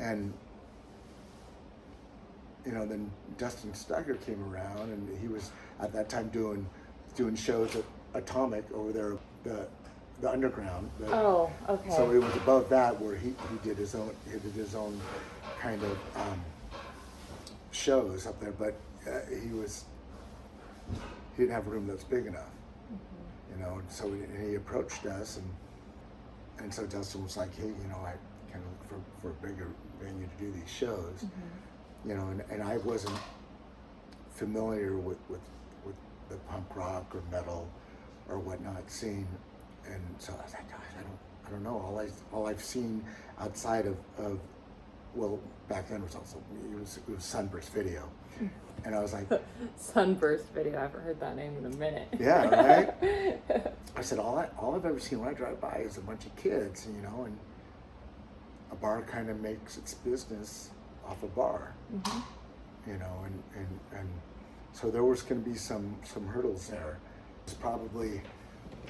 And then Dustin Steiger came around, and he was at that time doing shows at Atomic over there, the underground. Oh, okay. So it was above that where he did his own kind of shows up there, but he didn't have a room that's big enough, and so he approached us, and so Dustin was like, hey, I kind of look for a bigger venue to do these shows, and I wasn't familiar with the punk rock or metal or whatnot scene, and so I was like, gosh, I don't know. All I've seen outside of well, back then it was Sunburst Video, and I was like, Sunburst Video. I haven't heard that name in a minute. yeah, right. I said all I've ever seen when I drive by is a bunch of kids, and a bar kind of makes its business off a bar, and so there was going to be some hurdles there. It was probably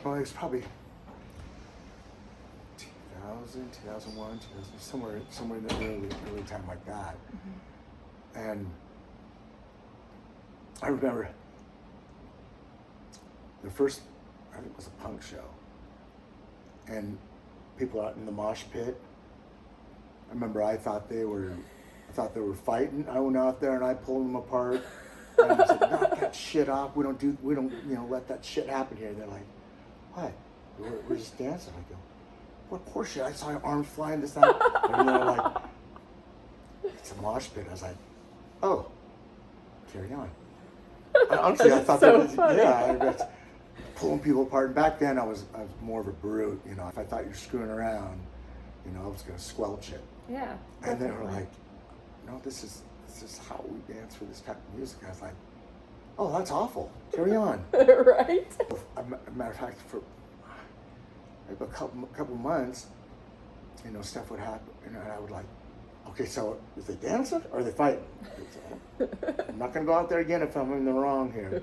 2001, somewhere in the early time like that. And I remember the first, I think it was a punk show, and people out in the mosh pit. I remember I thought they were fighting. I went out there and I pulled them apart. And I said, knock that shit off. We don't let that shit happen here. They're like, what? We're just dancing. I go, what horseshit? I saw your arms flying this time. And they're like, it's a mosh pit. I was like, oh, carry on. Honestly, I thought so that was, funny. I was pulling people apart. And back then I was more of a brute. If I thought you were screwing around, I was going to squelch it. Yeah. And they were like, no, this is how we dance for this type of music. I was like, oh, that's awful. Carry on. Right. Matter of fact, for maybe a couple months, stuff would happen, and I would like, okay, so is they dancing or are they fighting? I'm not going to go out there again if I'm in the wrong here.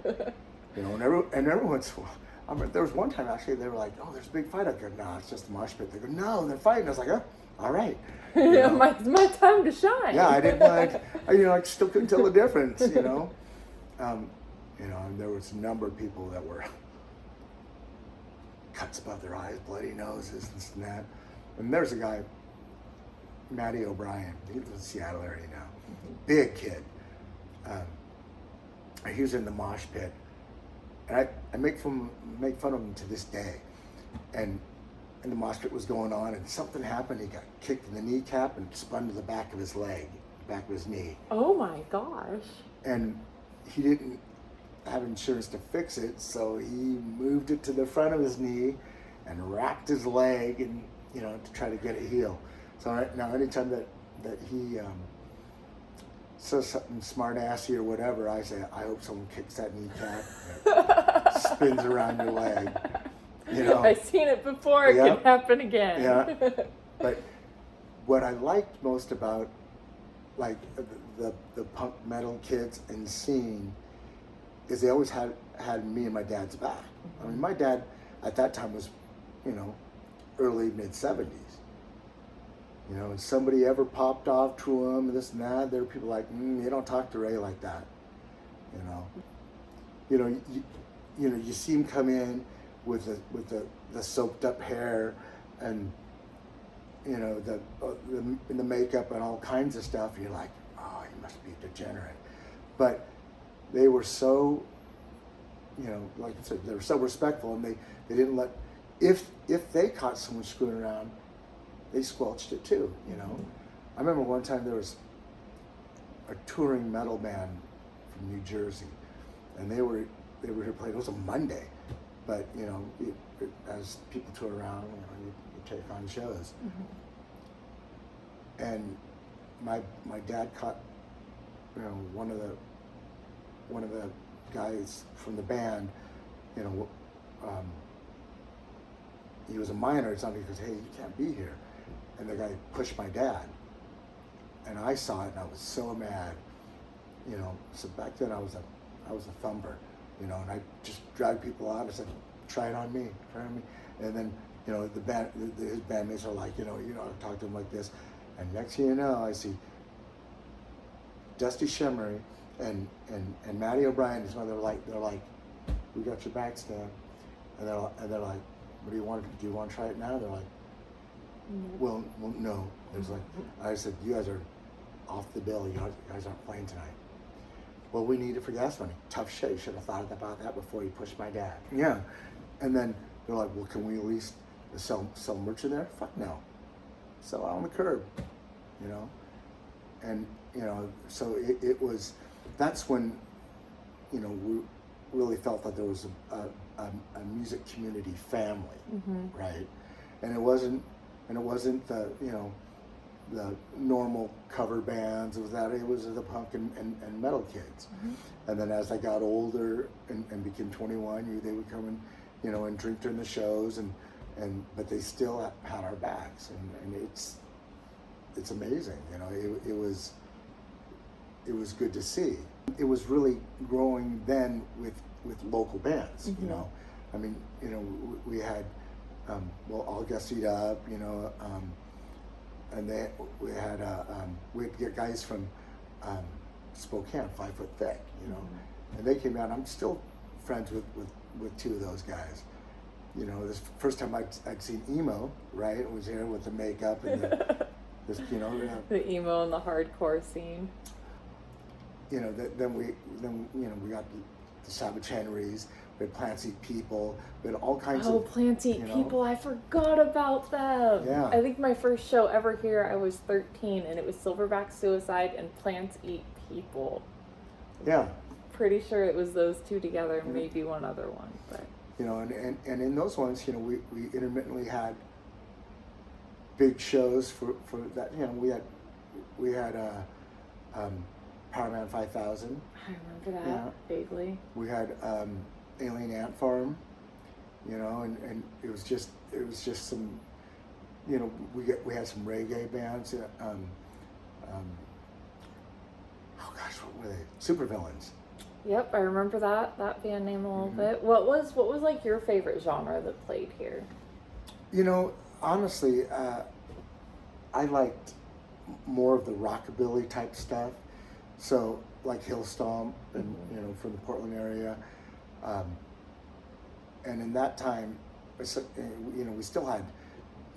And every once in a while, I mean, there was one time actually they were like, oh, there's a big fight. I go, no, it's just a mosh pit. They go, no, they're fighting. I was like, oh, all right. my time to shine. Yeah, I didn't I still couldn't tell the difference, and there was a number of people that were cuts above their eyes, bloody noses, this and that. And there's a guy, Matty O'Brien. He lives in the Seattle area now. Big kid. He was in the mosh pit, and I make fun of him to this day. And the mosh pit was going on, and something happened. He got kicked in the kneecap and spun to the back of his leg, back of his knee. Oh my gosh. And he didn't have insurance to fix it, so he moved it to the front of his knee and wrapped his leg, and to try to get it healed. So now anytime that he says something smart-assy or whatever, I say, I hope someone kicks that kneecap and spins around your leg. I've seen it before. It can happen again. Yeah. But what I liked most about like the punk metal kids and scene is they always had me and my dad's back. I mean, my dad at that time was, early mid-70s. And somebody ever popped off to him and this and that, there were people like, you don't talk to Ray like that. You see him come in with the soaked up hair and the makeup and all kinds of stuff, and you're like, oh, he must be a degenerate. But they were so, like I said, they were so respectful, and they didn't let, if they caught someone screwing around, they squelched it too. I remember one time there was a touring metal band from New Jersey, and they were here playing. It was a Monday, but as people tour around, you take on shows. And my dad caught one of the guys from the band, he was a minor. It's not because, hey, you can't be here. And the guy pushed my dad, and I saw it, and I was so mad. So back then I was a thumper, and I just dragged people out. I said, try it on me. And then, his bandmates are like, you know, talk to him like this. And next thing you know, I see Dusty Shemery and Matty O'Brien, his mother, they're like, we got your back, Stan. And they're like, what do you want? Do you want to try it now? They're like, well, no. There's like, I said, you guys are off the bill. You guys aren't playing tonight. Well, we need it for gas money. Tough shit. You should have thought about that before you pushed my dad. Yeah. And then they're like, well, can we at least sell merch in there? Fuck no. Sell out on the curb, you know? And, you know, so it was, that's when, you know, we really felt that there was a music community family, right? And it wasn't the, you know, the normal cover bands. It was the punk and metal kids. And then as I got older and became 21, they would come and, you know, and drink during the shows, but they still had our backs, and it's amazing, you know. It was good to see. It was really growing then with local bands, you know. I mean, you know, we had All Gussed Up, you know, and then we'd get guys from Spokane, 5 Foot Thick, you know, and they came out. I'm still friends with two of those guys. You know, this first time I'd seen emo, right? It was here with the makeup and this, you know, the emo and the hardcore scene. You know, then we got the Savage Henrys. We had Plants Eat People. We had all kinds of... Oh, Plants Eat People. I forgot about them. Yeah. I think my first show ever here, I was 13, and it was Silverback Suicide and Plants Eat People. Yeah. Pretty sure it was those two together, maybe one other one. But you know, and in those ones, you know, we intermittently had big shows for that. You know, we had Powerman 5000. I remember that vaguely. We had Alien Ant Farm, you know, and it was just some, you know, we had some reggae bands. Oh gosh, what were they? Supervillains. Yep, I remember that band name a little bit. What was like your favorite genre that played here? You know, honestly, I liked more of the rockabilly type stuff. So like Hillstomp, and you know, from the Portland area, and in that time, you know, we still had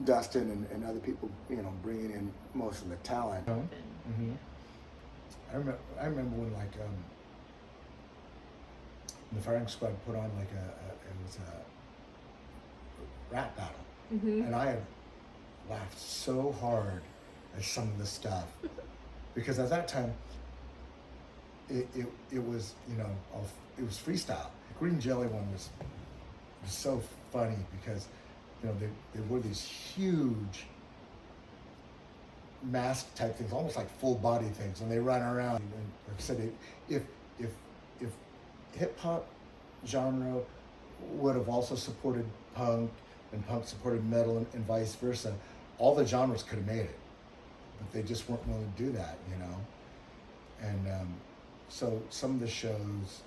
Dustin and other people, you know, bringing in most of the talent. I remember when like the Firing Squad put on like it was a rap battle, and I had laughed so hard at some of the stuff because at that time it was, you know, it was freestyle. The Green Jelly one was so funny because, you know, they wore these huge mask type things, almost like full body things, and they run around. And like I said, if hip hop genre would have also supported punk, and punk supported metal, and vice versa, all the genres could have made it, but they just weren't willing to do that, you know. And so some of the shows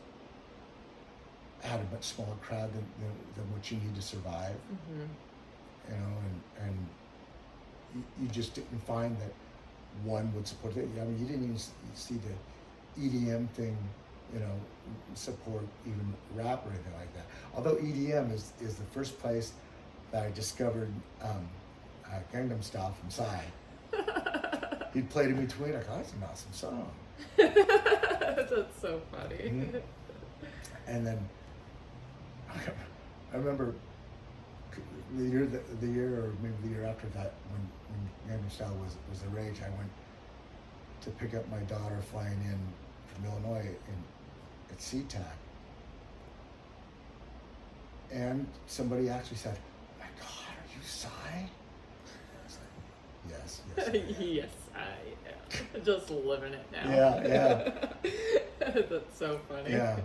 had a much smaller crowd than what you need to survive, you know, and you just didn't find that one would support it. I mean, you didn't even see the EDM thing, you know, support even rap or anything like that. Although EDM is the first place that I discovered Gangnam Style from Psy. He'd played in between, like, oh, that's an awesome song. That's so funny. And then I remember the year or maybe the year after that, when Gangnam Style was the rage, I went to pick up my daughter flying in from Illinois at SeaTac. And somebody actually said, "Oh my God, are you Psy?" I was like, yes, I am. Yes, I am. Just living it now. Yeah. That's so funny. Yeah,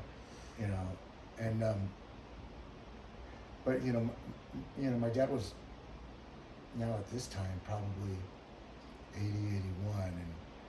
you know, and but you know, my dad was now at this time probably 80, 81, and